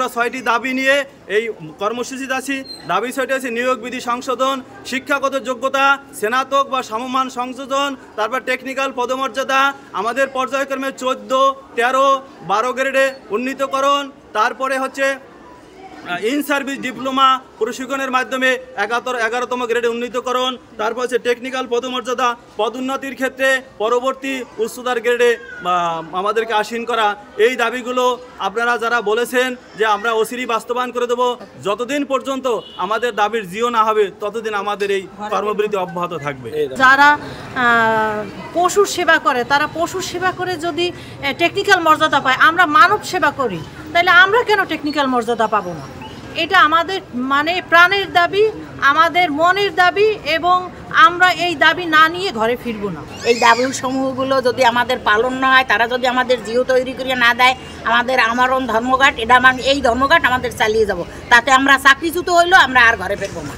আমরা 6টি দাবি নিয়ে এই কর্মসূচিতে আছি। দাবি 6টি আছে: নিয়োগ বিধি সংশোধন, শিক্ষাগত যোগ্যতা, স্নাতক বা সমমান সংশোধন, তারপর টেকনিক্যাল পদমর্যাদা, আমাদের পর্যায়ক্রমে 14, 13, 12 গ্রেডে উন্নীতকরণ, তারপরে হচ্ছে ইন সার্ভিস ডিপ্লোমা প্রশিক্ষণের মাধ্যমে 11তম গ্রেডে উন্নীতকরণ, তারপর হচ্ছে টেকনিক্যাল পদমর্যাদা, পদোন্নতির ক্ষেত্রে পরবর্তী উচ্চতর গ্রেডে আমাদেরকে আসীন করা। এই দাবিগুলো আপনারা যারা বলেছেন যে আমরা অচিরেই বাস্তবায়ন করে দেবো, যতদিন পর্যন্ত আমাদের দাবির জিও না হবে ততদিন আমাদের এই কর্মবিরতি অব্যাহত থাকবে। যারা পশুর সেবা করে তারা পশুর সেবা করে যদি টেকনিক্যাল মর্যাদা পায়, আমরা মানব সেবা করি, তাহলে আমরা কেন টেকনিক্যাল মর্যাদা পাবো না? এটা আমাদের মানে প্রাণের দাবি, আমাদের মনের দাবি, এবং আমরা এই দাবি না নিয়ে ঘরে ফিরবো না। এই দাবি সমূহগুলো যদি আমাদের পালন না হয়, তারা যদি আমাদের জিও তৈরি করে না দেয়, আমাদের আমরণ ধর্মঘট, এটা এই ধর্মঘট আমাদের চালিয়ে যাব, তাতে আমরা চাকরিচ্যুত হইলেও আমরা আর ঘরে ফিরবো না।